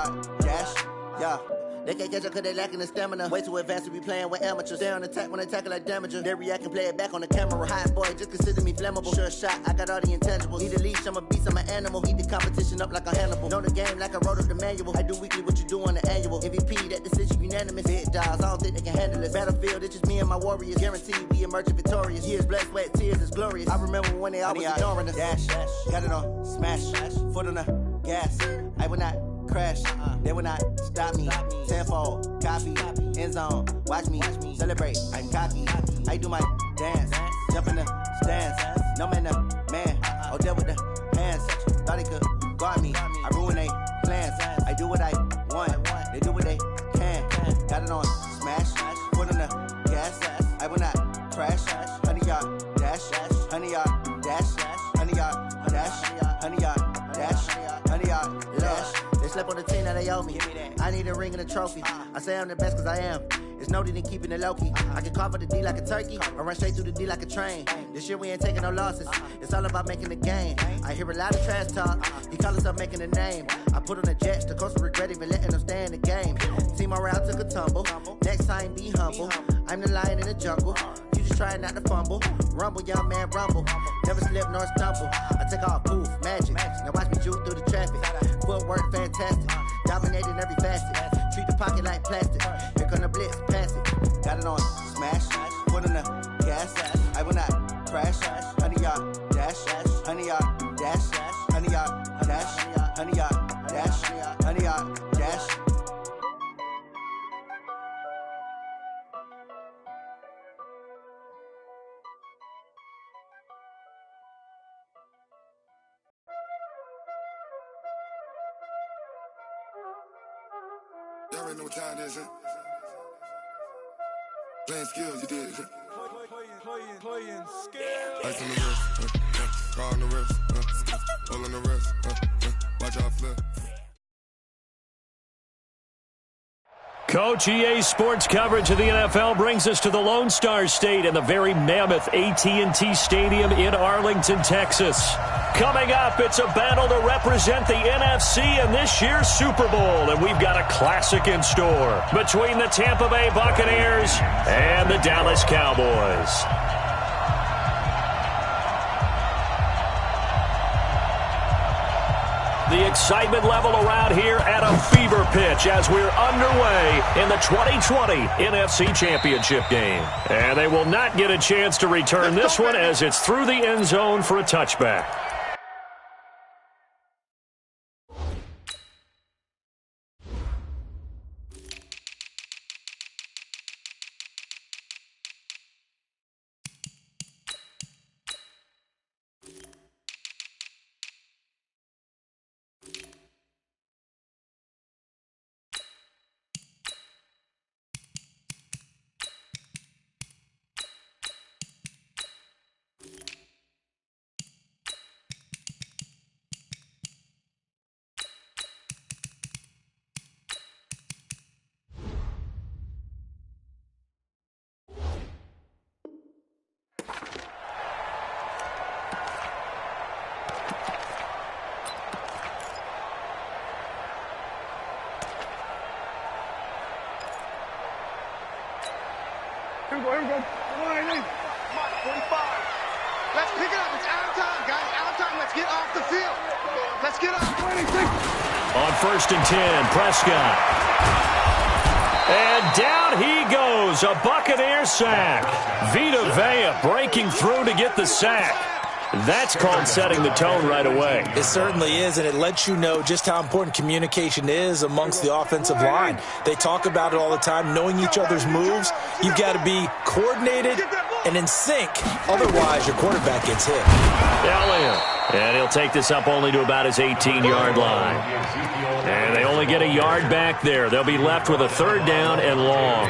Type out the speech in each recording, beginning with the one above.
yard dash, yeah. They can't catch up cause they lacking the stamina. Way too advanced to be playing with amateurs. Stay on attack when they tackle like damager. They react and play it back on the camera. Hot boy, just consider me flammable. Sure shot, I got all the intangibles. Need a leash, I'm a beast, I'm an animal. Eat the competition up like a Hannibal. Know the game like I wrote up the manual. I do weekly what you do on the annual. MVP, that decision unanimous. Big dogs, I don't think they can handle it. Battlefield, it's just me and my warriors. Guaranteed we emerge victorious. Years, blood, sweat, tears, it's glorious. I remember when they always ignoring us. Dash, got it on, smash, foot on the gas. I will not crash, they will not stop me. Tenfold, copy, end zone, watch me celebrate. I'm cocky, I do my dance, jump in the stands. No man, man, oh, there with the hands. Thought he could guard me, I ruin they plans. I do what I want, they do what they can. Got it on smash, foot on the gas. I will not crash, 100-yard dash, 100-yard dash, 100-yard dash, 100-yard dash, 100-yard dash. They slept on the team that they owe me. I need a ring and a trophy. I say I'm the best cause I am. It's noted in keeping it low-key. I can carve up the D like a turkey or run straight through the D like a train. This year we ain't taking no losses. It's all about making the game. I hear a lot of trash talk. He call himself making a name. I put on the Jets. The coach will regret even letting them stay in the game. Team morale took a tumble. Next time be humble. I'm the lion in the jungle. You just trying not to fumble. Rumble, young man, rumble. Never slip nor stumble. I take off, poof, magic. Now watch me juke through the traffic. Footwork fantastic. Dominating every facet. Treat the pocket like plastic. Here come the blitz, pass it. Got it on smash. Foot on the gas. I will not crash. 100-yard dash. 100-yard dash. 100-yard dash. 100-yard dash. 100-yard dash. Y'all already know what time it is, huh? Playing skills, you did, huh? Playing skills. Ice on the wrist, car on the wrist, all on the wrist, watch out flip. Coach, EA Sports coverage of the NFL brings us to the Lone Star State and the very mammoth AT&T Stadium in Arlington, Texas. Coming up, it's a battle to represent the NFC in this year's Super Bowl, and we've got a classic in store between the Tampa Bay Buccaneers and the Dallas Cowboys. The excitement level around here at a fever pitch as we're underway in the 2020 NFC Championship game. And they will not get a chance to return this one as it's through the end zone for a touchback. Here we go. 45. Let's pick it up. It's out of time, guys. Out of time. Let's get off the field. Let's get off. 26. On 1st and 10, Prescott. And down he goes. A Buccaneer sack. Vita Vea breaking through to get the sack. That's called setting the tone right away. It certainly is, and it lets you know just how important communication is amongst the offensive line. They talk about it all the time, knowing each other's moves. You've got to be coordinated and in sync. Otherwise, your quarterback gets hit. Elliott. And he'll take this up only to about his 18-yard line. And they only get a yard back there. They'll be left with a 3rd down and long.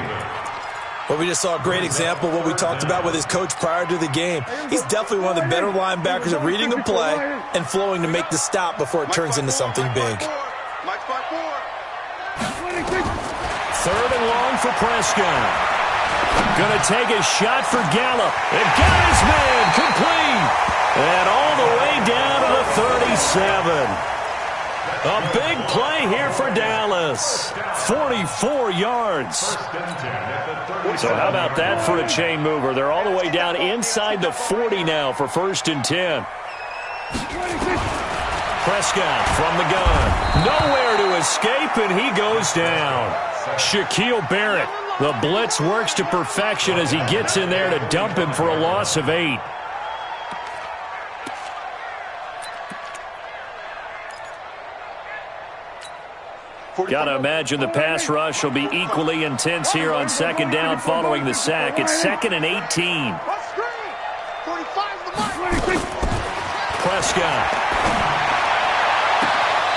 Well, we just saw a great example of what we talked about with his coach prior to the game. He's definitely one of the better linebackers at reading a play and flowing to make the stop before it turns into something big. 3rd and long for Prescott. Going to take a shot for Gallup. And got his man complete. And all the way down to the 37. A big play here for Dallas. 44 yards. So how about that for a chain mover? They're all the way down inside the 40 now for 1st and 10. Prescott from the gun. Nowhere to escape, and he goes down. Shaquille Barrett. The blitz works to perfection as he gets in there to dump him for a loss of 8. Got to imagine the pass rush will be equally intense here on 2nd down following the sack. It's 2nd and 18. Prescott.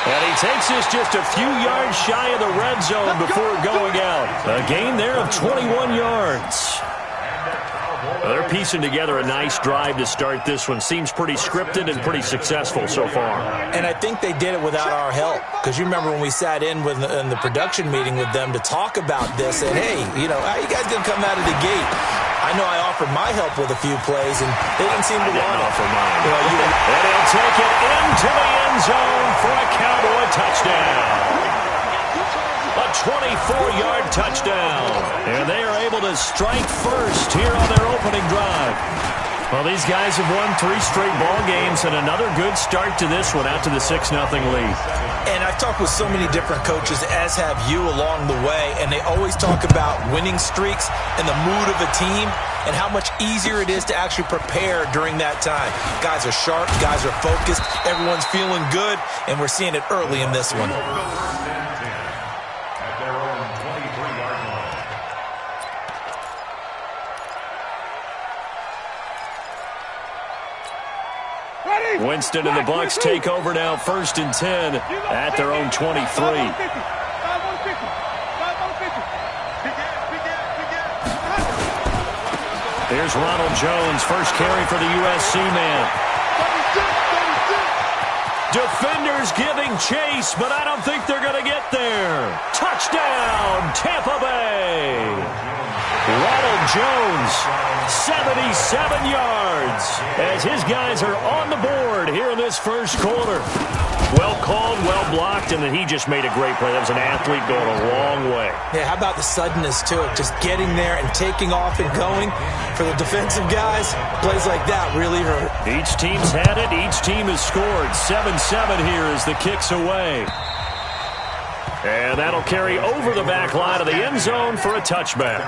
And he takes this just a few yards shy of the red zone before going out. A gain there of 21 yards. Well, they're piecing together a nice drive to start this one. Seems pretty scripted and pretty successful so far. And I think they did it without our help. Because you remember when we sat in the production meeting with them to talk about this, and hey, you know, how you guys going to come out of the gate? I know I offered my help with a few plays, and they didn't seem to want it. And he'll take it into the end zone for a Cowboy touchdown. A 24-yard touchdown. And they are able to strike first here on their opening drive. Well, these guys have won 3 straight ball games and another good start to this one out to the 6-0 lead. And I've talked with so many different coaches, as have you along the way, and they always talk about winning streaks and the mood of a team and how much easier it is to actually prepare during that time. Guys are sharp, guys are focused, everyone's feeling good, and we're seeing it early in this one. Winston and the Bucs take over now, 1st and 10 at their own 23. Here's Ronald Jones, first carry for the USC man. Defenders giving chase, but I don't think they're going to get there. Touchdown, Tampa Bay. Ronald Jones, 77 yards, as his guys are on the board here in this first quarter. Well called, well blocked, and then he just made a great play. That was an athlete going a long way. Yeah, how about the suddenness to it? Just getting there and taking off and going. For the defensive guys, plays like that really hurt. Each team's had it. Each team has scored. 7-7 here as the kick's away. And that'll carry over the back line of the end zone for a touchback.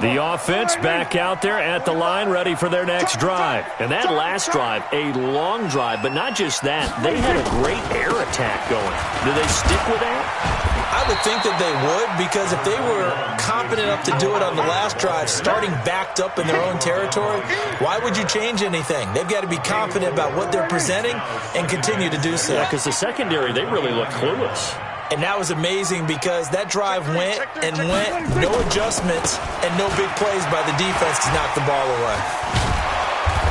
The offense back out there at the line, ready for their next drive. And that last drive, a long drive, but not just that. They had a great air attack going. Do they stick with that? I would think that they would, because if they were confident enough to do it on the last drive, starting backed up in their own territory, why would you change anything? They've got to be confident about what they're presenting and continue to do so. Yeah, because the secondary, they really look clueless. And that was amazing because that drive went and went, no adjustments and no big plays by the defense to knock the ball away.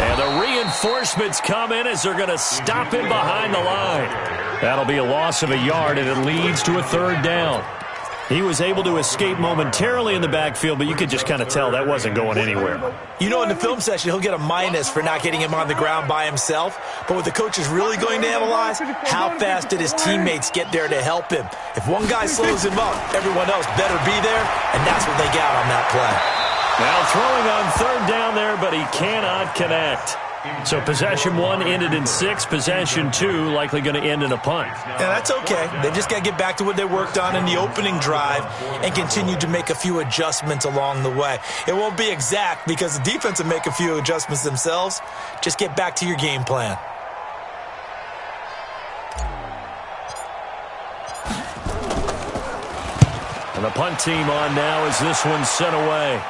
And the reinforcements come in as they're going to stop him behind the line. That'll be a loss of a yard, and it leads to a 3rd down. He was able to escape momentarily in the backfield, but you could just kind of tell that wasn't going anywhere. You know, in the film session, he'll get a minus for not getting him on the ground by himself. But what the coach is really going to analyze, how fast did his teammates get there to help him? If one guy slows him up, everyone else better be there, and that's what they got on that play. Now throwing on 3rd down there, but he cannot connect. So possession 1 ended in 6. Possession 2 likely going to end in a punt. Yeah, that's okay. They just got to get back to what they worked on in the opening drive and continue to make a few adjustments along the way. It won't be exact because the defense will make a few adjustments themselves. Just get back to your game plan. And the punt team on now as this one's sent away.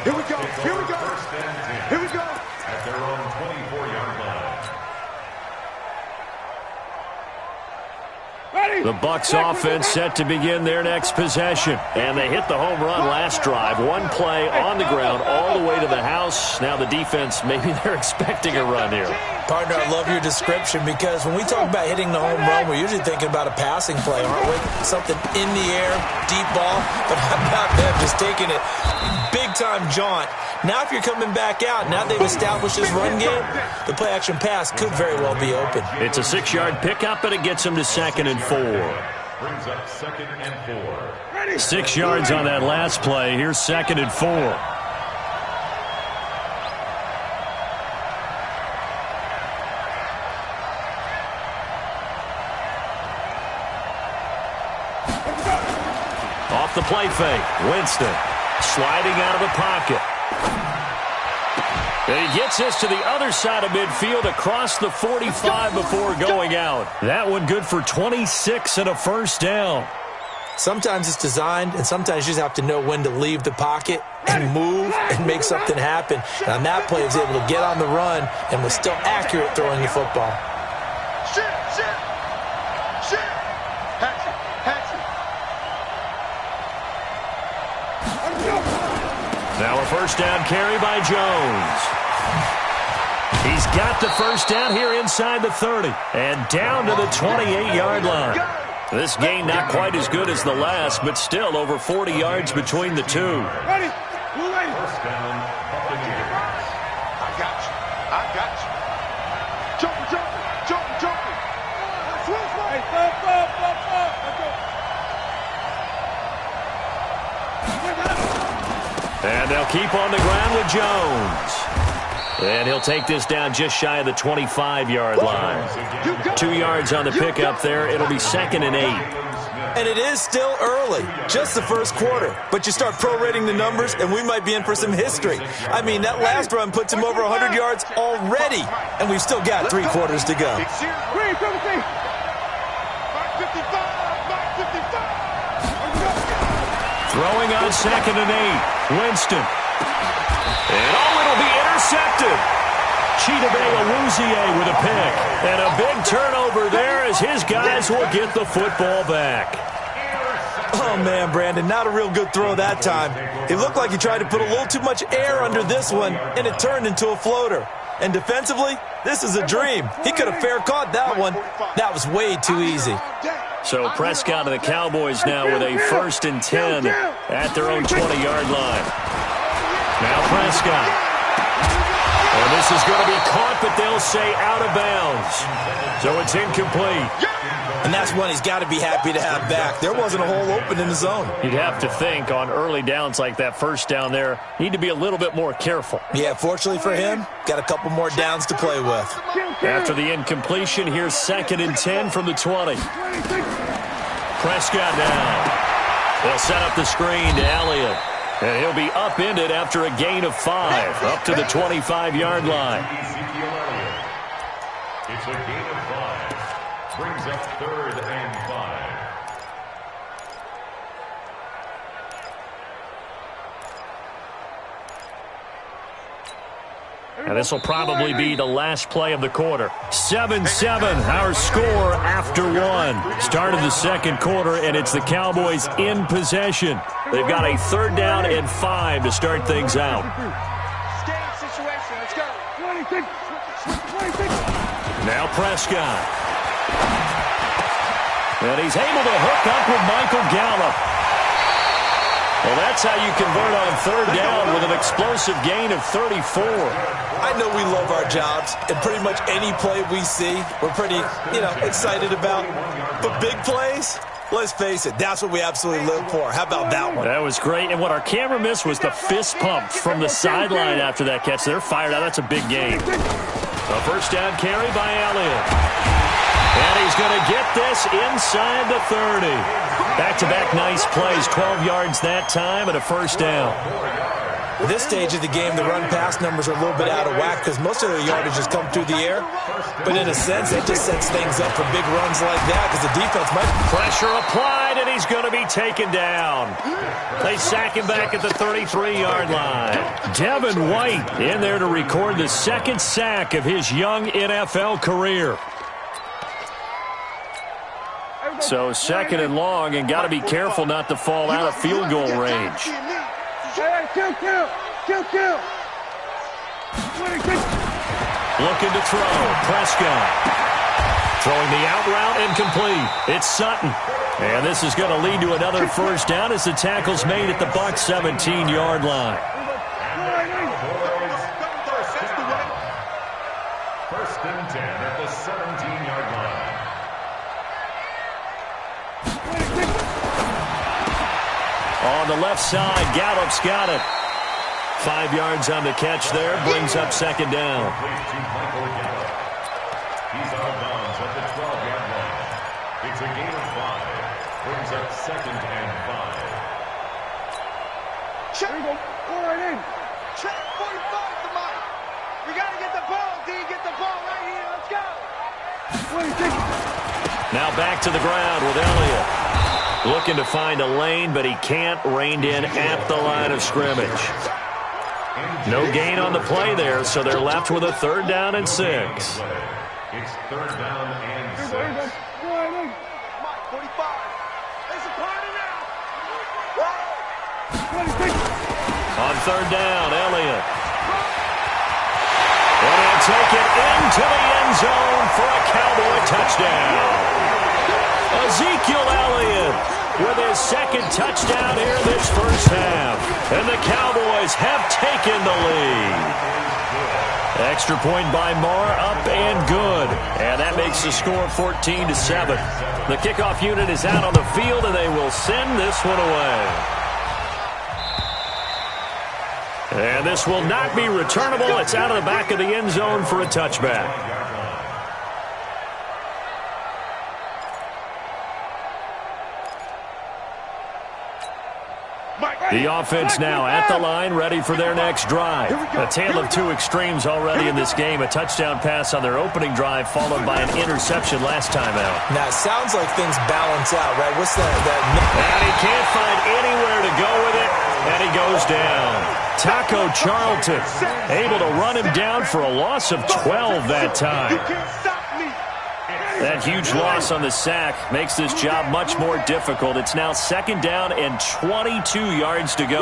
Here we go, here we go, here we go. At their own 24-yard line. The Bucs offense set to begin their next possession. And they hit the home run last drive. One play on the ground all the way to the house. Now the defense, maybe they're expecting a run here. Partner, I love your description because when we talk about hitting the home run, we're usually thinking about a passing play, aren't we? Something in the air, deep ball. But how about them just taking it big-time jaunt. Now if you're coming back out, now they've established this run game, the play-action pass could very well be open. It's a 6-yard pickup, and it gets him to 2nd and 4. Brings up 2nd and 4. 6 yards on that last play. Here's 2nd and 4. Off the play fake, Winston sliding out of the pocket. And he gets this to the other side of midfield across the 45 before going out. That one good for 26 and a first down. Sometimes it's designed, and sometimes you just have to know when to leave the pocket and move and make something happen. And on that play, he was able to get on the run and was still accurate throwing the football. Now a first down carry by Jones. He's got the first down here inside the 30 and down to the 28-yard line. This gain not quite as good as the last, but still over 40 yards between the two. Ready. First down, Buccaneers. I got you. Jumping. Hey, And they'll keep on the ground with Jones. And he'll take this down just shy of the 25-yard line. 2 yards on the pickup there. It'll be 2nd and 8. And it is still early, just the first quarter. But you start prorating the numbers, and we might be in for some history. I mean, that last run puts him over 100 yards already, and we've still got 3 quarters to go. Throwing on 2nd and 8. Winston. And it'll be intercepted. Chidobe Awuzie with a pick. And a big turnover there as his guys will get the football back. Oh, man, Brandon, not a real good throw that time. It looked like he tried to put a little too much air under this one, and it turned into a floater. And defensively, this is a dream. He could have fair caught that one. That was way too easy. So Prescott and the Cowboys now with a 1st and 10 at their own 20-yard line. Now Prescott. And this is going to be caught, but they'll say out of bounds. So it's incomplete. And that's one he's got to be happy to have back. There wasn't a hole open in the zone. You'd have to think on early downs like that first down there, need to be a little bit more careful. Yeah, fortunately for him, got a couple more downs to play with. After the incompletion, here's 2nd and 10 from the 20. Prescott down. They'll set up the screen to Elliott. And he'll be upended after a gain of 5, up to the 25-yard line. It's a gain of 5. Brings up 3rd and 5. And this will probably be the last play of the quarter. 7-7, our score after 1. Start of the second quarter, and it's the Cowboys in possession. They've got a 3rd down and 5 to start things out. Game situation. Let's go. Now Prescott. And he's able to hook up with Michael Gallup. Well, that's how you convert on 3rd down with an explosive gain of 34. I know we love our jobs, and pretty much any play we see, we're pretty, excited about. But big plays, let's face it, that's what we absolutely live for. How about that one? That was great. And what our camera missed was the fist pump from the sideline after that catch. They're fired out. That's a big game. A first down carry by Elliott. And he's going to get this inside the 30. Back-to-back nice plays, 12 yards that time and a first down. At this stage of the game, the run-pass numbers are a little bit out of whack because most of their yardage has come through the air. But in a sense, it just sets things up for big runs like that because the defense might... Pressure applied, and he's going to be taken down. They sack him back at the 33-yard line. Devin White in there to record the 2nd sack of his young NFL career. So 2nd and long, and got to be careful not to fall out of field goal range. Looking to throw. Prescott. Throwing the out route incomplete. It's Sutton. And this is going to lead to another first down as the tackle's made at the Bucs 17-yard line. First and 10 at the 17-yard line. On the left side, Gallup's got it. 5 yards on the catch there, brings up second down. He's out of bounds at the 12-yard line. It's a gain of 5. Brings up second and 5. Check. Go right in. Check 45 to Mike. We got to get the ball, D. Get the ball right here. Let's go. Now back to the ground with Elliott. Looking to find a lane, but he can't. Reined in at the line of scrimmage. No gain on the play there, so they're left with a 3rd down and 6. It's 3rd down and 6. Mike, 45. There's a party now. On 3rd down, Elliott. And he'll take it into the end zone for a Cowboy touchdown. Ezekiel Elliott with his 2nd touchdown here this first half. And the Cowboys have taken the lead. Extra point by Marr, up and good. And that makes the score 14-7. The kickoff unit is out on the field, and they will send this one away. And this will not be returnable. It's out of the back of the end zone for a touchback. The offense now at the line, ready for their next drive. A tale of 2 extremes already in this game. A touchdown pass on their opening drive, followed by an interception last time out. Now, it sounds like things balance out, right? What's that? And he can't find anywhere to go with it, and he goes down. Taco Charlton able to run him down for a loss of 12 that time. That huge loss on the sack makes this job much more difficult. It's now 2nd down and 22 yards to go.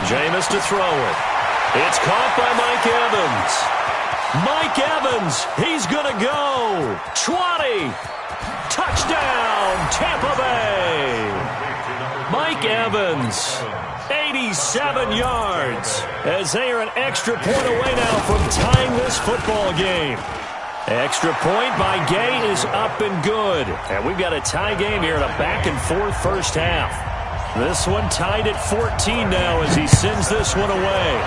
Jameis to throw it. It's caught by Mike Evans. Mike Evans, he's going to go. 20. Touchdown, Tampa Bay. Mike Evans, 87 yards, as they are an extra point away now from tying this football game. Extra point by Gay is up and good. And we've got a tie game here in a back-and-forth first half. This one tied at 14 now as he sends this one away.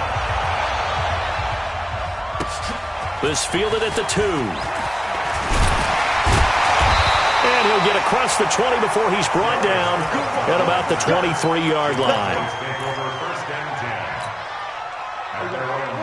This fielded at the 2. And he'll get across the 20 before he's brought down at about the 23-yard line.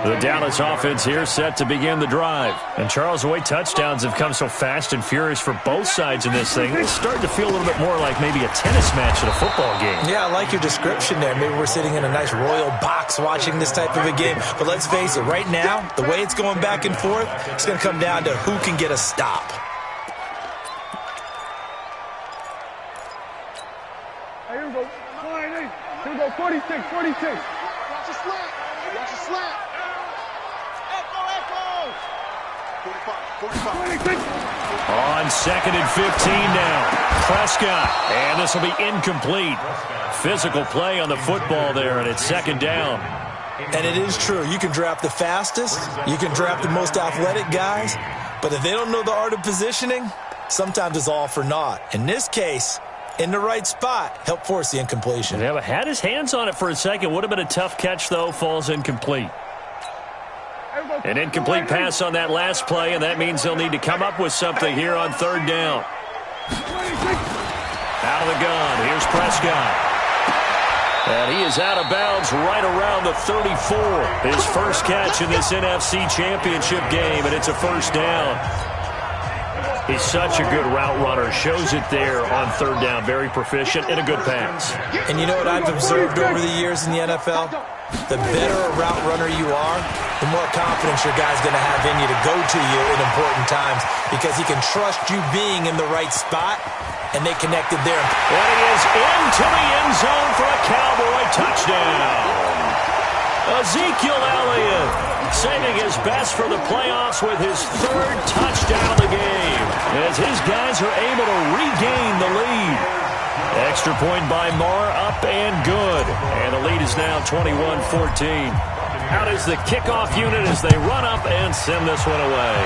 The Dallas offense here set to begin the drive. And Charles, the way touchdowns have come so fast and furious for both sides in this thing, it's starting to feel a little bit more like maybe a tennis match at a football game. Yeah, I like your description there. Maybe we're sitting in a nice royal box watching this type of a game. But let's face it, right now, the way it's going back and forth, it's going to come down to who can get a stop. Here we go. Here we go. 46. Watch a slant. Watch a slant. Echo. 45. On 2nd and 15 now. Prescott. And this will be incomplete. Physical play on the football there, and it's 2nd down. And it is true. You can draft the fastest. You can draft the most athletic guys. But if they don't know the art of positioning, sometimes it's all for naught. In this case, in the right spot, help force the incompletion. Yeah, but had his hands on it for a second. Would have been a tough catch, though. Falls incomplete. An incomplete pass on that last play, and that means they'll need to come up with something here on 3rd down. Out of the gun. Here's Prescott. And he is out of bounds right around the 34. His first catch in this NFC Championship game, and it's a first down. He's such a good route runner. Shows it there on 3rd down. Very proficient and a good pass. And you know what I've observed over the years in the NFL? The better a route runner you are, the more confidence your guy's going to have in you to go to you in important times because he can trust you being in the right spot, and they connected there. And he is into the end zone for a Cowboy touchdown. Ezekiel Elliott saving his best for the playoffs with his 3rd touchdown of the game, as his guys are able to regain the lead. Extra point by Marr, up and good. And the lead is now 21-14. Out is the kickoff unit as they run up and send this one away.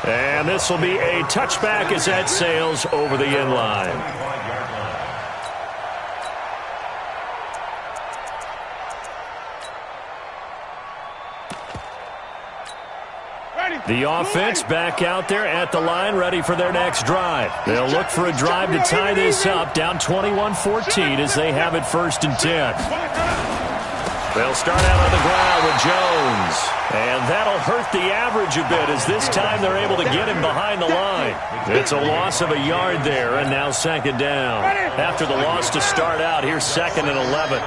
And this will be a touchback as that sails over the end line. The offense back out there at the line, ready for their next drive. They'll look for a drive to tie this up, down 21-14 as they have it 1st and 10. They'll start out on the ground with Jones. And that'll hurt the average a bit as this time they're able to get him behind the line. It's a loss of a yard there, and now 2nd down. After the loss to start out, here's 2nd and 11.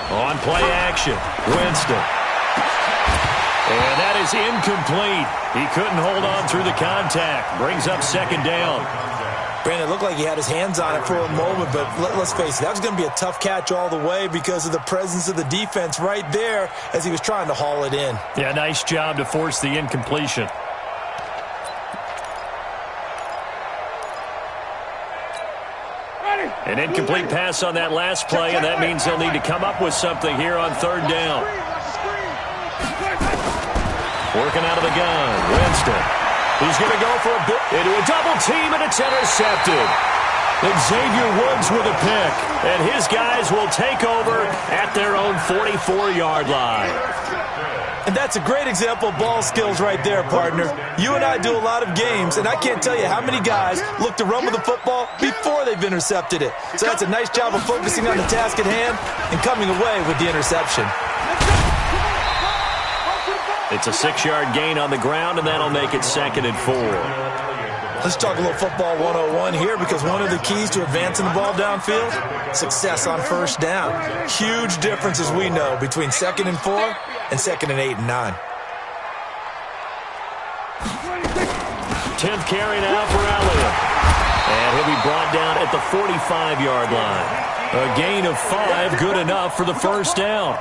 On play action, Winston. And that is incomplete. He couldn't hold on through the contact. Brings up 2nd down. Brandon, it looked like he had his hands on it for a moment, but let's face it, that was going to be a tough catch all the way because of the presence of the defense right there as he was trying to haul it in. Yeah, nice job to force the incompletion. An incomplete pass on that last play, and that means they'll need to come up with something here on 3rd down. Working out of the gun, Winston. He's going to go for a bit into a double team, and it's intercepted. Xavier Woods with a pick, and his guys will take over at their own 44-yard line. And that's a great example of ball skills right there, partner. You and I do a lot of games, and I can't tell you how many guys look to run with the football before they've intercepted it. So that's a nice job of focusing on the task at hand and coming away with the interception. It's a 6-yard gain on the ground, and that'll make it 2nd and 4. Let's talk a little football 101 here because one of the keys to advancing the ball downfield, success on 1st down. Huge difference, as we know, between 2nd and 4 and 2nd and 8 and 9. 10th carry now for Elliott. And he'll be brought down at the 45-yard line. A gain of 5, good enough for the 1st down.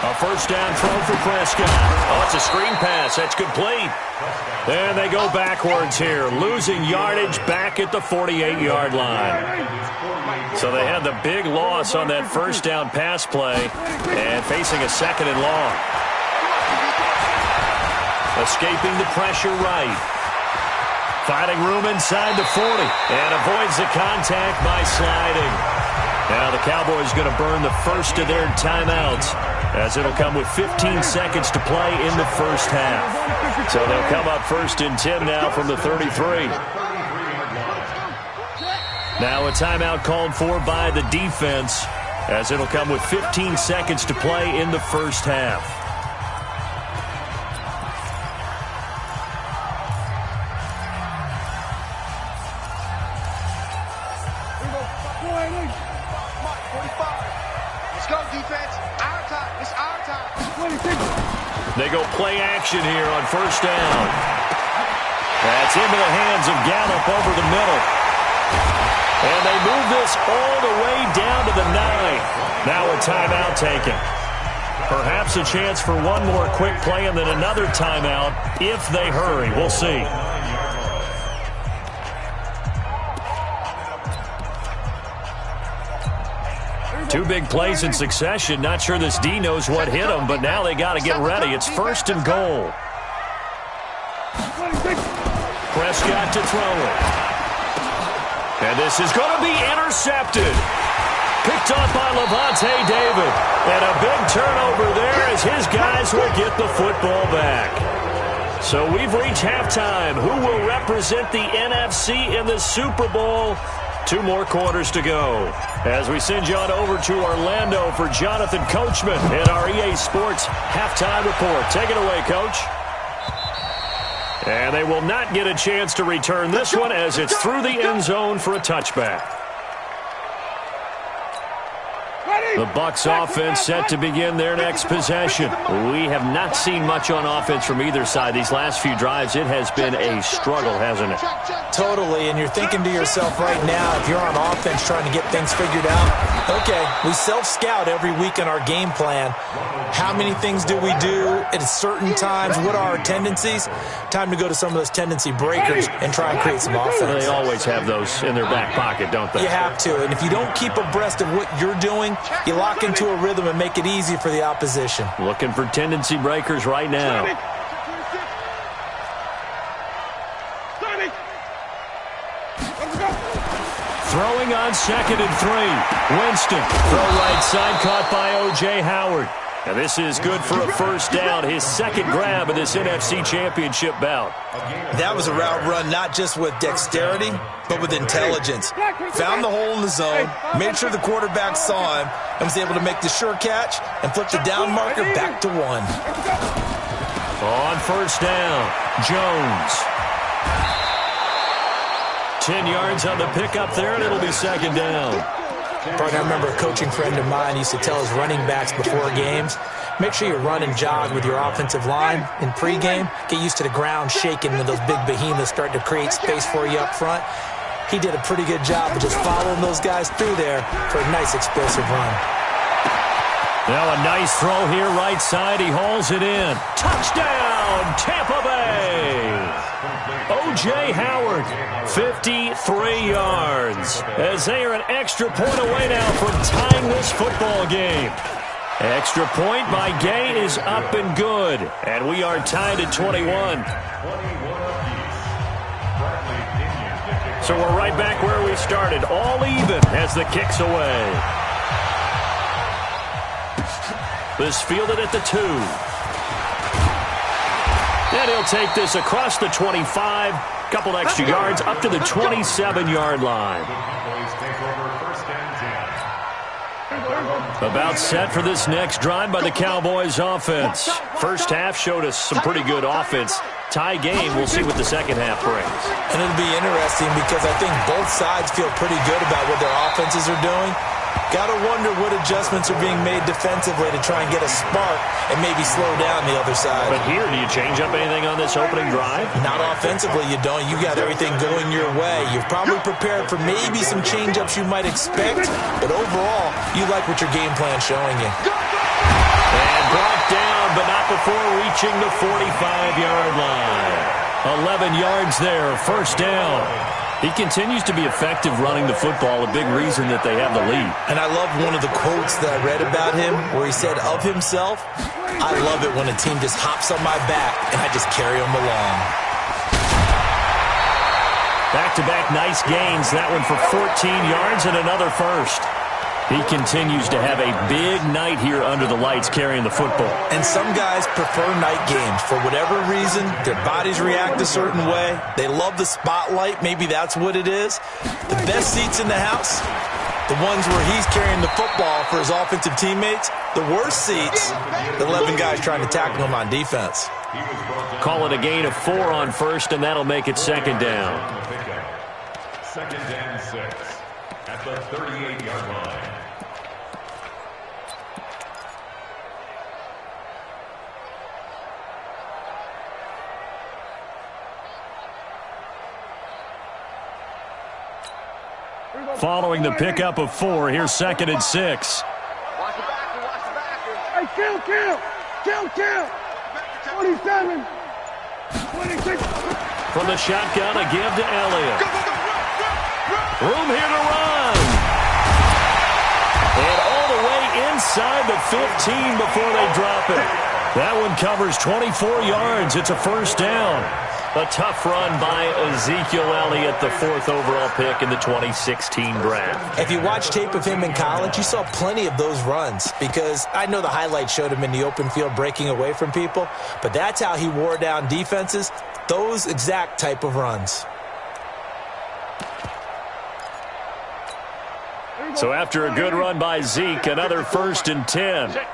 A 1st down throw for Prescott. Oh, it's a screen pass. That's complete. And they go backwards here, losing yardage back at the 48-yard line. So they had the big loss on that 1st down pass play and facing a 2nd and long. Escaping the pressure right. Finding room inside the 40 and avoids the contact by sliding. Now the Cowboys going to burn the first of their timeouts as it'll come with 15 seconds to play in the 1st half. So they'll come up 1st and 10 now from the 33. Now a timeout called for by the defense as it'll come with 15 seconds to play in the 1st half. They go play action here on 1st down. That's into the hands of Gallup over the middle. And they move this all the way down to the 9. Now a timeout taken. Perhaps a chance for one more quick play and then another timeout if they hurry. We'll see. Two big plays in succession. Not sure this D knows what hit him, but now they got to get ready. It's 1st and goal. Prescott to throw it. And this is going to be intercepted. Picked up by Levante David. And a big turnover there as his guys will get the football back. So we've reached halftime. Who will represent the NFC in the Super Bowl? 2 more quarters to go. As we send you on over to Orlando for Jonathan Coachman in our EA Sports Halftime Report. Take it away, Coach. And they will not get a chance to return this one as it's through the end zone for a touchback. The Bucs offense set to begin their next possession. We have not seen much on offense from either side. These last few drives, it has been a struggle, hasn't it? Totally, and you're thinking to yourself right now, if you're on offense trying to get things figured out, okay, we self-scout every week in our game plan. How many things do we do at certain times? What are our tendencies? Time to go to some of those tendency breakers and try and create some offense. They always have those in their back pocket, don't they? You have to, and if you don't keep abreast of what you're doing, you lock into a rhythm and make it easy for the opposition. Looking for tendency breakers right now. Throwing on 2nd and 3. Winston, throw right side, caught by O.J. Howard. And this is good for a first down, his second grab of this NFC Championship bout. That was a route run not just with dexterity, but with intelligence. Found the hole in the zone, made sure the quarterback saw him, and was able to make the sure catch and flip the down marker back to 1. On first down, Jones. 10 yards on the pickup there, and it'll be second down. Bart, I remember a coaching friend of mine used to tell his running backs before games, make sure you run and jog with your offensive line in pregame. Get used to the ground shaking when those big behemoths start to create space for you up front. He did a pretty good job of just following those guys through there for a nice explosive run. Now a nice throw here, right side. He hauls it in. Touchdown, Tampa Bay! O.J. Howard, 53 yards, as they are an extra point away now from tying this football game. Extra point by Gay is up and good, and we are tied at 21. So we're right back where we started, all even as the kick's away. This fielded at the 2. And he'll take this across the 25, couple extra yards up to the 27-yard line. About set for this next drive by the Cowboys offense. First half showed us some pretty good offense. Tie game, we'll see what the second half brings. And it'll be interesting because I think both sides feel pretty good about what their offenses are doing. Got to wonder what adjustments are being made defensively to try and get a spark and maybe slow down the other side. But here, do you change up anything on this opening drive? Not offensively, you don't. You got everything going your way. You've probably prepared for maybe some change-ups you might expect, but overall, you like what your game plan's showing you. And brought down, but not before reaching the 45-yard line. 11 yards there, first down. He continues to be effective running the football, a big reason that they have the lead. And I love one of the quotes that I read about him where he said of himself, I love it when a team just hops on my back and I just carry them along. Back-to-back nice gains, that one for 14 yards and another first. He continues to have a big night here under the lights carrying the football. And some guys prefer night games. For whatever reason, their bodies react a certain way. They love the spotlight. Maybe that's what it is. The best seats in the house, the ones where he's carrying the football for his offensive teammates. The worst seats, the 11 guys trying to tackle him on defense. Call it a gain of 4 on first, and that'll make it second down. Second and 6 at the 38-yard line. Following the pickup of 4, here's second and 6. Watch the backer, watch the backer. Hey, kill. 27, 26. From the shotgun, a give to Elliott. Room here to run. And all the way inside the 15 before they drop it. That one covers 24 yards. It's a first down. A tough run by Ezekiel Elliott, the 4th overall pick in the 2016 draft. If you watch tape of him in college, you saw plenty of those runs because I know the highlights showed him in the open field breaking away from people, but that's how he wore down defenses, those exact type of runs. So after a good run by Zeke, another first and 10. Check.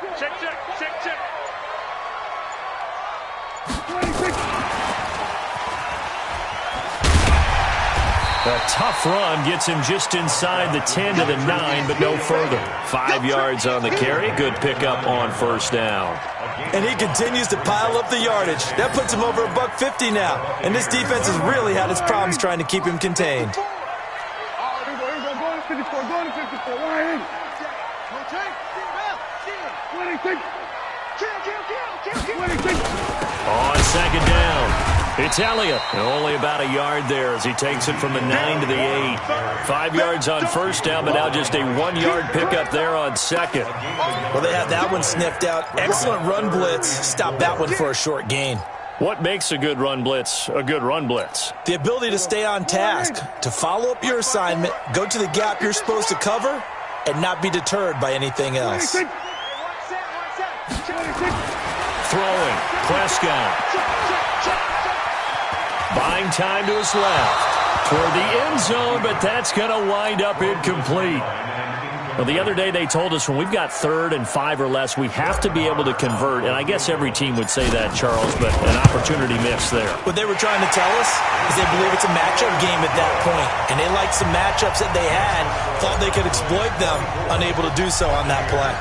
A tough run gets him just inside the 10 to the 9, but no further. 5 yards on the carry. Good pickup on first down. And he continues to pile up the yardage. That puts him over $150 now. And this defense has really had its problems trying to keep him contained. On second down, it's Elliott. And only about a yard there as he takes it from the 9 to the 8. 5 yards on first down, but now just a 1-yard pickup there on second. Well, they had that one sniffed out. Excellent run blitz. Stop that one for a short gain. What makes a good run blitz a good run blitz? The ability to stay on task, to follow up your assignment, go to the gap you're supposed to cover, and not be deterred by anything else. Throwing, Prescott. Buying time to his left. Toward the end zone, but that's going to wind up incomplete. Well, the other day they told us when we've got 3rd and 5 or less, we have to be able to convert. And I guess every team would say that, Charles, but an opportunity missed there. What they were trying to tell us is they believe it's a matchup game at that point. And they liked some matchups that they had, thought they could exploit them, unable to do so on that play.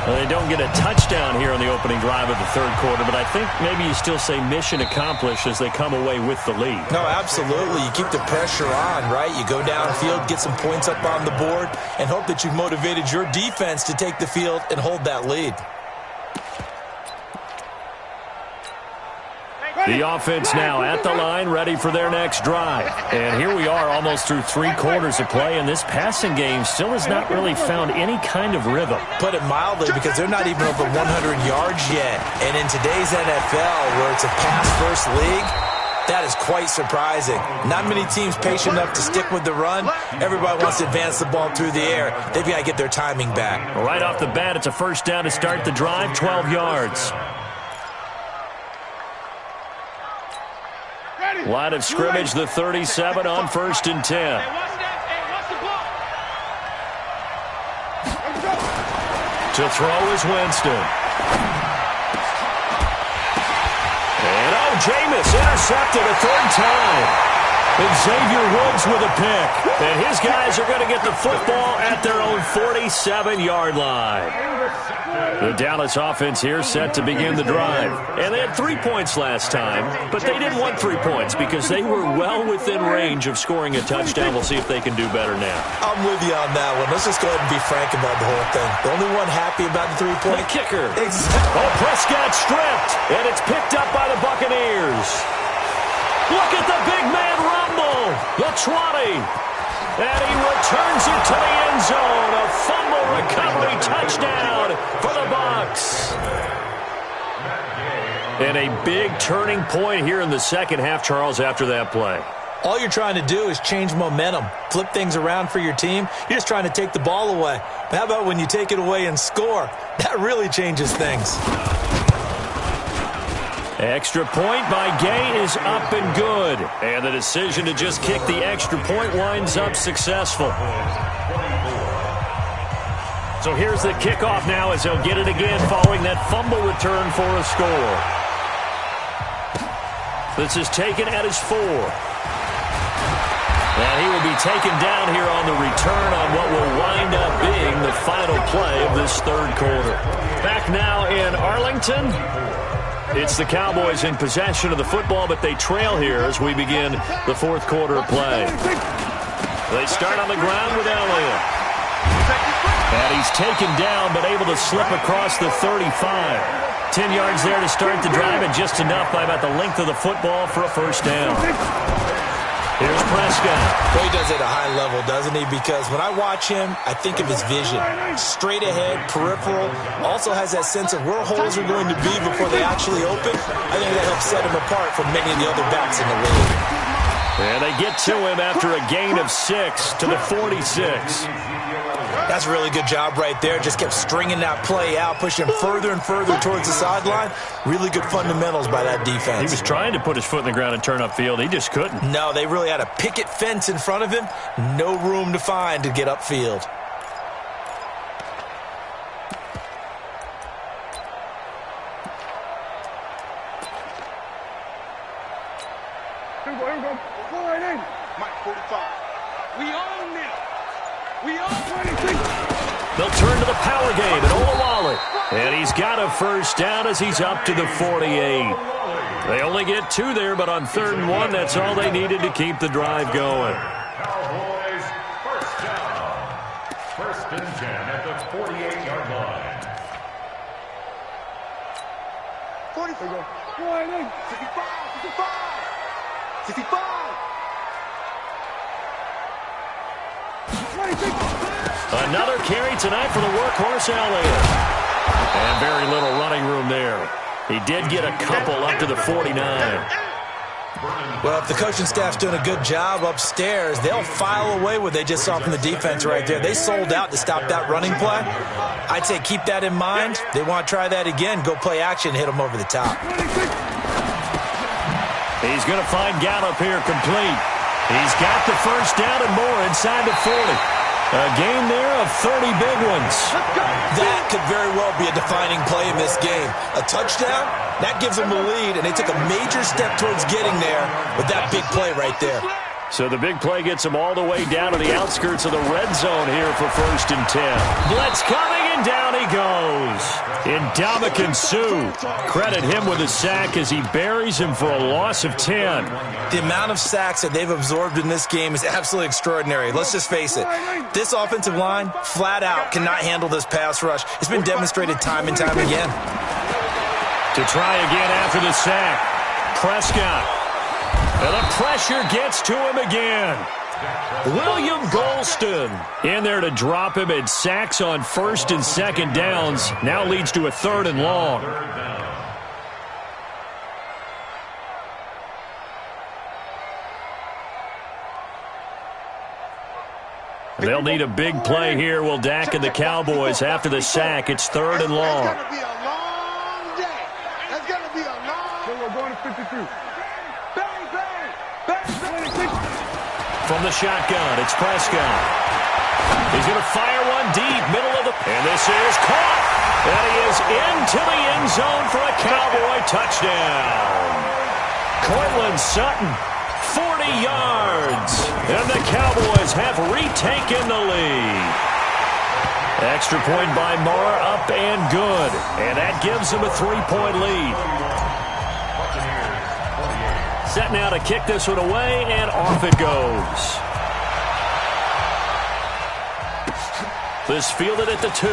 Well, they don't get a touchdown here on the opening drive of the 3rd quarter, but I think maybe you still say mission accomplished as they come away with the lead. No, absolutely. You keep the pressure on, right? You go downfield, get some points up on the board, and hope that you've motivated your defense to take the field and hold that lead. The offense now at the line, ready for their next drive. And here we are almost through 3 quarters of play, and this passing game still has not really found any kind of rhythm. Put it mildly, because they're not even over 100 yards yet. And in today's NFL, where it's a pass-first league, that is quite surprising. Not many teams patient enough to stick with the run. Everybody wants to advance the ball through the air. They've got to get their timing back. Right off the bat, it's a first down to start the drive, 12 yards. Line of scrimmage, the 37 on 1st and 10. To throw is Winston. And Jameis intercepted a 3rd time. And Xavier Woods with a pick. And his guys are going to get the football at their own 47-yard line. The Dallas offense here set to begin the drive. And they had 3 points last time, but they didn't want 3 points because they were well within range of scoring a touchdown. We'll see if they can do better now. I'm with you on that one. Let's just go ahead and be frank about the whole thing. The only one happy about the 3-point kicker. Exactly. Oh, Prescott stripped, and it's picked up by the Buccaneers. Look at the big man rumble. The 20. And he returns it to the end zone. A fumble recovery touchdown for the Bucs. And a big turning point here in the second half, Charles, after that play. All you're trying to do is change momentum, flip things around for your team. You're just trying to take the ball away. But how about when you take it away and score? That really changes things. Extra point by Gay is up and good. And the decision to just kick the extra point winds up successful. So here's the kickoff now as they'll get it again following that fumble return for a score. This is taken at his 4. And he will be taken down here on the return on what will wind up being the final play of this 3rd quarter. Back now in Arlington. It's the Cowboys in possession of the football, but they trail here as we begin the 4th quarter of play. They start on the ground with Elliott. And he's taken down, but able to slip across the 35. 10 yards there to start the drive, and just enough by about the length of the football for a first down. Here's Prescott. Well, he does it at a high level, doesn't he? Because when I watch him, I think of his vision. Straight ahead, peripheral. Also has that sense of where holes are going to be before they actually open. I think that helps set him apart from many of the other backs in the league. And they get to him after a gain of 6 to the 46. That's a really good job right there. Just kept stringing that play out, pushing him further and further towards the sideline. Really good fundamentals by that defense. He was trying to put his foot in the ground and turn upfield. He just couldn't. No, they really had a picket fence in front of him. No room to find to get upfield. Go right in. Mike 45. We own it. We own it. They'll turn to the power game at Olawale. And he's got a first down as he's up to the 48. They only get 2 there, but on 3rd and 1, that's all they needed to keep the drive going. Cowboys, first down. 1st and 10 at the 48-yard line. 45. 65. 65. 65. Another carry tonight for the workhorse Elliott. And very little running room there. He did get a couple up to the 49. Well, if the coaching staff's doing a good job upstairs, they'll file away what they just saw from the defense right there. They sold out to stop that running play. I'd say keep that in mind. They want to try that again. Go play action, hit them over the top. He's going to find Gallup here complete. He's got the first down and more inside the 40. A gain there of 30 big ones. That could very well be a defining play in this game. A touchdown, that gives them the lead, and they took a major step towards getting there with that big play right there. So the big play gets them all the way down to the outskirts of the red zone here for 1st and 10. Blitz coming, and down he goes. Ndamukong Suh. Credit him with a sack as he buries him for a loss of 10. The amount of sacks that they've absorbed in this game is absolutely extraordinary. Let's just face it. This offensive line, flat out, cannot handle this pass rush. It's been demonstrated time and time again. To try again after the sack. Prescott. And the pressure gets to him again. William Golston in there to drop him at sacks on 1st and 2nd downs. Now leads to a 3rd and long. They'll need a big play here. Will Dak and the Cowboys after the sack. It's 3rd and long. That's going to be a long day. That's going to be a long day. We're going to 52. Bang, bang, bang, bang. From the shotgun, it's Prescott. He's going to fire one deep, middle of the... And this is caught. And he is into the end zone for a Cowboy touchdown. Cortland Sutton, 40 yards. And the Cowboys have retaken the lead. Extra point by Marr, up and good. And that gives them a 3-point lead. Set now to kick this one away, and off it goes. This fielded at the 2.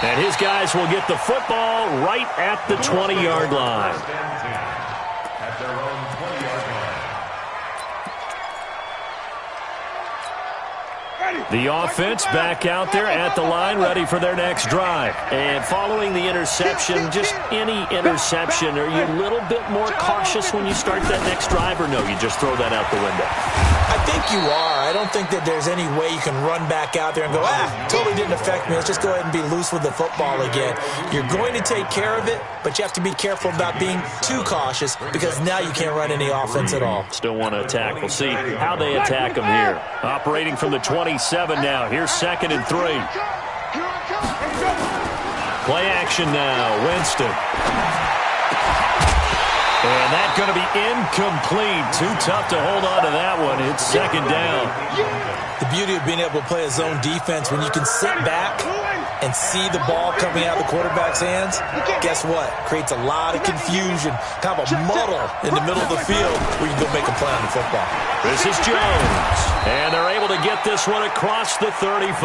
And his guys will get the football right at the 20-yard line. At their own 20-yard line. The offense back out there at the line, ready for their next drive. And following the interception, just any interception, are you a little bit more cautious when you start that next drive, or no, you just throw that out the window? I think you are. I don't think that there's any way you can run back out there and go, totally didn't affect me. Let's just go ahead and be loose with the football again. You're going to take care of it, but you have to be careful about being too cautious because now you can't run any offense at all. Still want to attack. We'll see how they attack them here. Operating from the 27 now. Here's 2nd and 3. Play action now. Winston. And that's going to be incomplete. Too tough to hold on to that one. It's 2nd down. The beauty of being able to play a zone defense when you can sit back and see the ball coming out of the quarterback's hands, guess what? Creates a lot of confusion, kind of a muddle in the middle of the field where you can go make a play on the football. This is Jones. And they're able to get this one across the 35.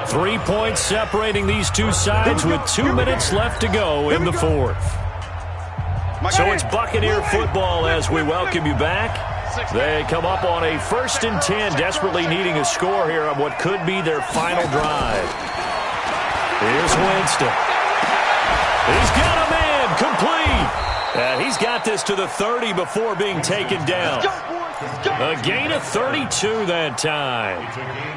3 points separating these two sides with 2 minutes left to go in the 4th. So it's Buccaneer football as we welcome you back. They come up on a 1st and 10, desperately needing a score here on what could be their final drive. Here's Winston. He's got a man complete. And he's got this to the 30 before being taken down. A gain of 32 that time.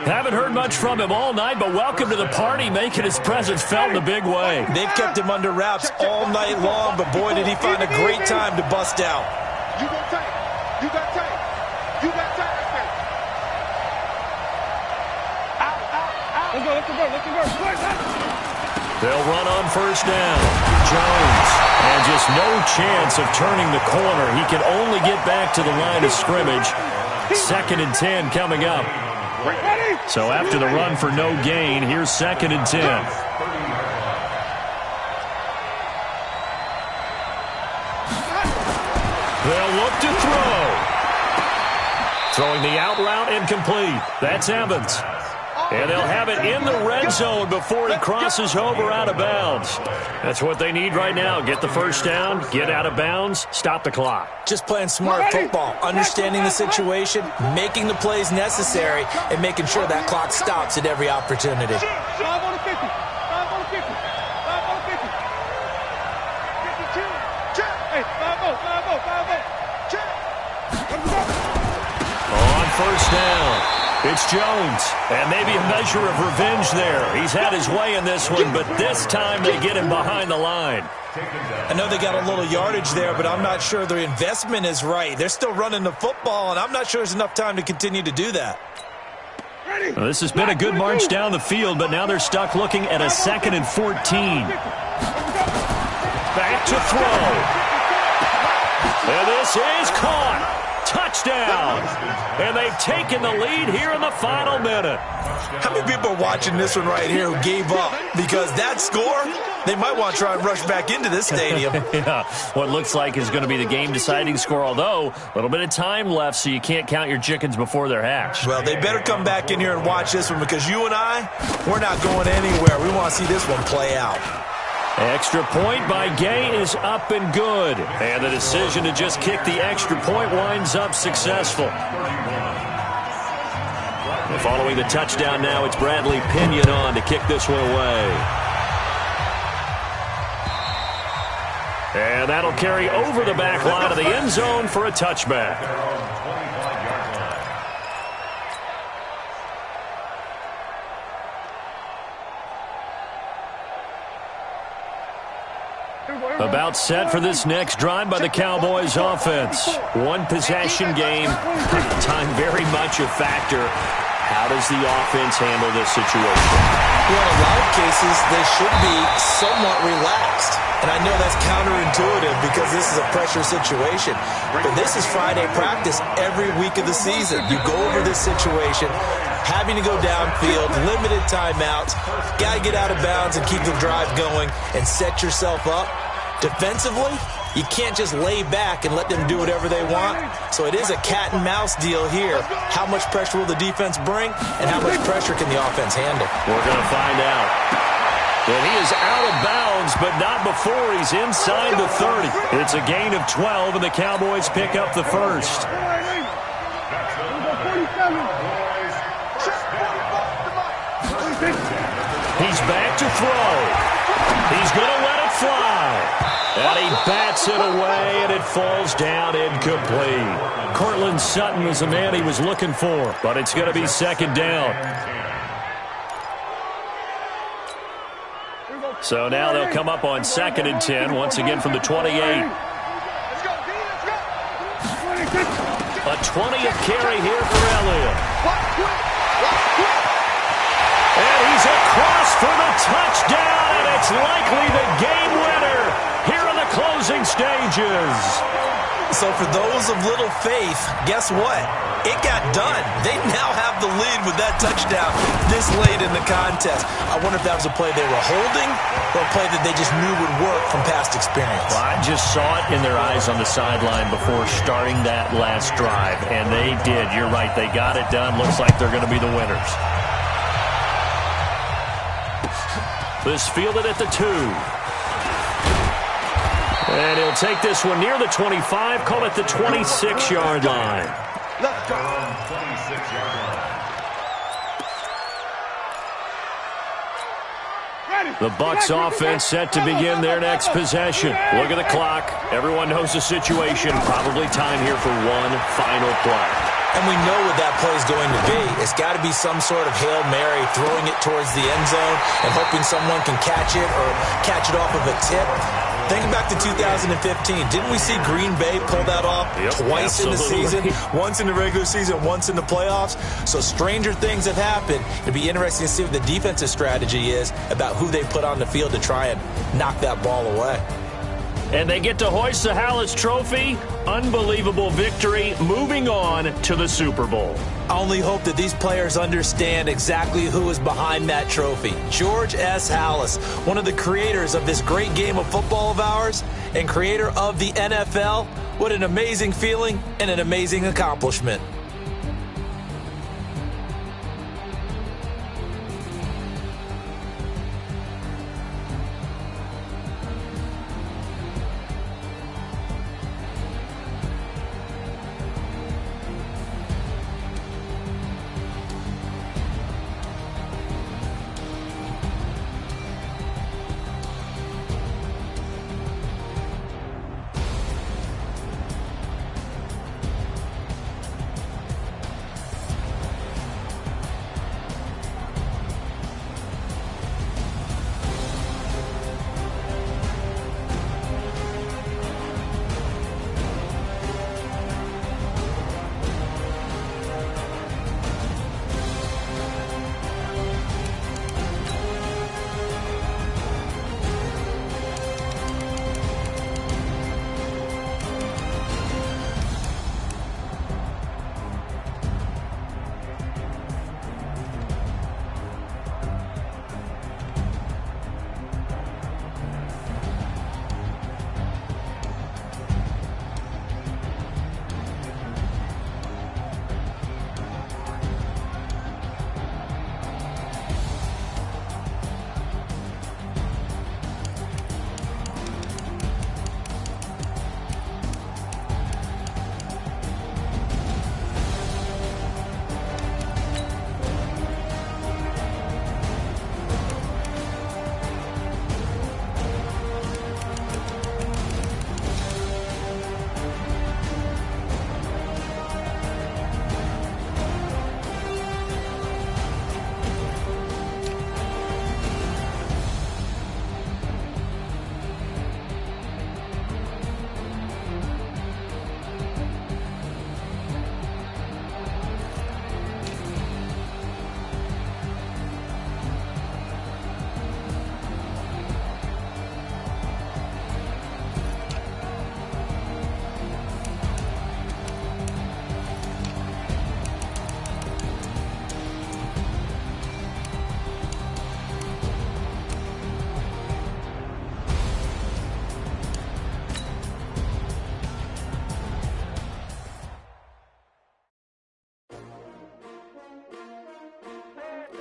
Haven't heard much from him all night, but welcome to the party, making his presence felt in a big way. They've kept him under wraps all night long, but boy, did he find a great time to bust out. You got tape. You got tape. You got tape. Out. Let's go. They'll run on first down. Jones. And just no chance of turning the corner. He can only get back to the line of scrimmage. 2nd and 10 coming up. So after the run for no gain, here's 2nd and 10. They'll look to throw. Throwing the out route incomplete. That's Evans. And they'll have it in the red zone before he crosses over out of bounds. That's what they need right now. Get the first down, get out of bounds, stop the clock. Just playing smart football, understanding the situation, making the plays necessary, and making sure that clock stops at every opportunity. 5 on the 50. 5 on the 50. 5 on the 50. 52. Check. Hey, 5-0, 5-0, 5-0. Check. On first down. It's Jones, and maybe a measure of revenge there. He's had his way in this one, but this time they get him behind the line. I know they got a little yardage there, but I'm not sure their investment is right. They're still running the football, and I'm not sure there's enough time to continue to do that. Well, this has been a good march down the field, but now they're stuck looking at a 2nd and 14. Back to throw. And this is caught. Touchdown. And they've taken the lead here in the final minute. How many people are watching this one right here who gave up? Because that score, they might want to try and rush back into this stadium. Yeah, what looks like is going to be the game-deciding score, although a little bit of time left, so you can't count your chickens before they're hatched. Well, they better come back in here and watch this one, because you and I, we're not going anywhere. We want to see this one play out. Extra point by Gay is up and good. And the decision to just kick the extra point winds up successful. And following the touchdown now, it's Bradley Pinion on to kick this one away. And that'll carry over the back line of the end zone for a touchback. About set for this next drive by the Cowboys offense. One possession game. Time very much a factor. How does the offense handle this situation? Well, in a lot of cases, they should be somewhat relaxed. And I know that's counterintuitive because this is a pressure situation. But this is Friday practice every week of the season. You go over this situation, having to go downfield, limited timeouts, got to get out of bounds and keep the drive going and set yourself up. Defensively, you can't just lay back and let them do whatever they want. So it is a cat and mouse deal here. How much pressure will the defense bring, and how much pressure can the offense handle? We're going to find out. And he is out of bounds, but not before he's inside the 30. It's a gain of 12, and the Cowboys pick up the first. He's back to throw. He's going to let it fly. And he bats it away, and it falls down incomplete. Cortland Sutton was the man he was looking for, but it's going to be 2nd down. So now they'll come up on 2nd and 10, once again from the 28. A 20th carry here for Elliott. And he's across for the touchdown, and it's likely the game winner here in the closing stages. So for those of little faith, guess what? It got done. They now have the lead with that touchdown this late in the contest. I wonder if that was a play they were holding or a play that they just knew would work from past experience. Well, I just saw it in their eyes on the sideline before starting that last drive, and they did. You're right. They got it done. Looks like they're going to be the winners. This fielded at the 2. And he'll take this one near the 25, call it the 26-yard line. Let's go. 26-yard line. The Bucs offense set to begin their next possession. Look at the clock. Everyone knows the situation. Probably time here for one final play. And we know what that play is going to be. It's got to be some sort of Hail Mary, throwing it towards the end zone and hoping someone can catch it or catch it off of a tip. Thinking back to 2015, didn't we see Green Bay pull that off twice in the season? Once in the regular season, once in the playoffs. So stranger things have happened. It'd be interesting to see what the defensive strategy is about who they put on the field to try and knock that ball away. And they get to hoist the Hallis Trophy. Unbelievable victory. Moving on to the Super Bowl. I only hope that these players understand exactly who is behind that trophy. George S. Hallis, one of the creators of this great game of football of ours and creator of the NFL. What an amazing feeling and an amazing accomplishment.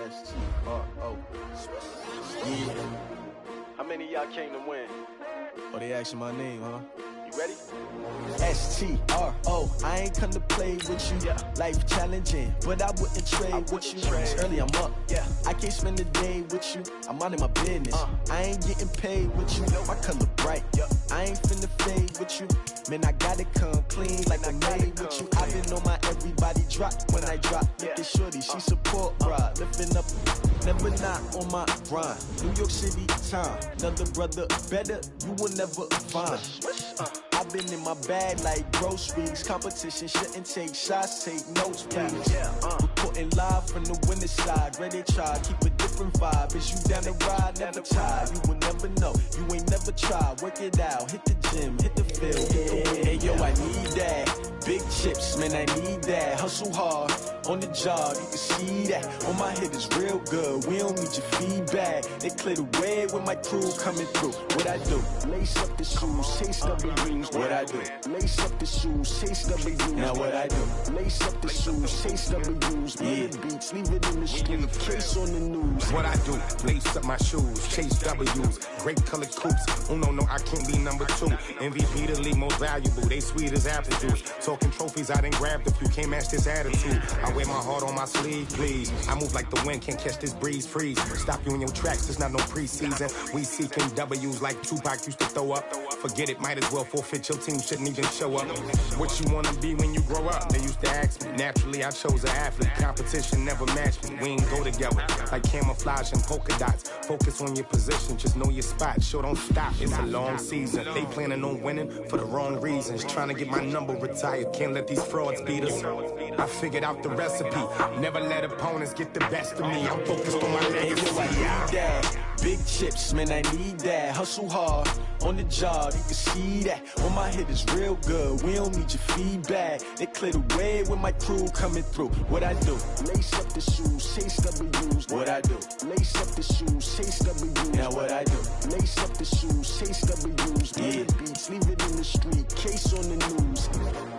S-T-R-O. Yeah. How many of y'all came to win? Oh, they asking my name, huh? You ready? S-T-R-O. I ain't come to play with you. Yeah. Life challenging, but I wouldn't trade with you. It's early, I'm up. Yeah. I can't spend the day with you. I'm minding my business. I ain't getting paid with you. My color bright. Yeah. I ain't finna fade with you. Man, I gotta come clean like I'm made with you. I've been on my everybody drop when I drop. Look at shorty, she support ride. Lifting up, never not on my grind. New York City time. Another brother better, you will never find. I've been in my bag like groceries. Competition shouldn't take shots, take notes, please. Reporting live from the winning side. Ready to try, keep a different vibe. Is you down the ride, never tired. You will never know, you ain't never tried. Work it out, hit the gym, hit the field. Hey yo, I need that. Big chips, man, I need that. Hustle hard, on the job, you can see that. On my head is real good, we don't need your feedback. They clear the way with my crew coming through. What I do? Lace up the shoes, chase W's. What I do? Lace up the shoes, chase W's. Now what I do? Lace up the shoes, chase W's. Yeah. Beats, leave it in the street, case on the news. What I do? Lace up my shoes, chase W's. Great colored coops. Oh no, I can't be number two. MVP the league most valuable. They sweet as apple juice. Talking trophy trophies, I done grabbed a few. Can't match this attitude. I wear my heart on my sleeve, please. I move like the wind, can't catch this breeze, freeze. Stop you in your tracks, there's not no preseason. We seeking W's like Tupac used to throw up. Forget it, might as well forfeit. Your team shouldn't even show up. What you wanna be when you grow up? They used to ask me. Naturally, I chose an athlete. Competition never matched me. We ain't go together like camouflage and polka dots. Focus on your position, just know your spot. Sure, don't stop. It's a long season. They planning on winning for the wrong reasons. Trying to get my number retired. Can't let these frauds beat us. I figured out the recipe. Never let opponents get the best of me. I'm focused on my legacy. Big chips, man, I need that. Hustle hard on the job, you can see that. On my hit is real good, we don't need your feedback. They clear the way with my crew coming through. What I do? Lace up the shoes, chase W's. What I do? Lace up the shoes, chase W's. Now what I do? Lace up the shoes, chase W's. Yeah. Beats, leave it in the street, case on the news.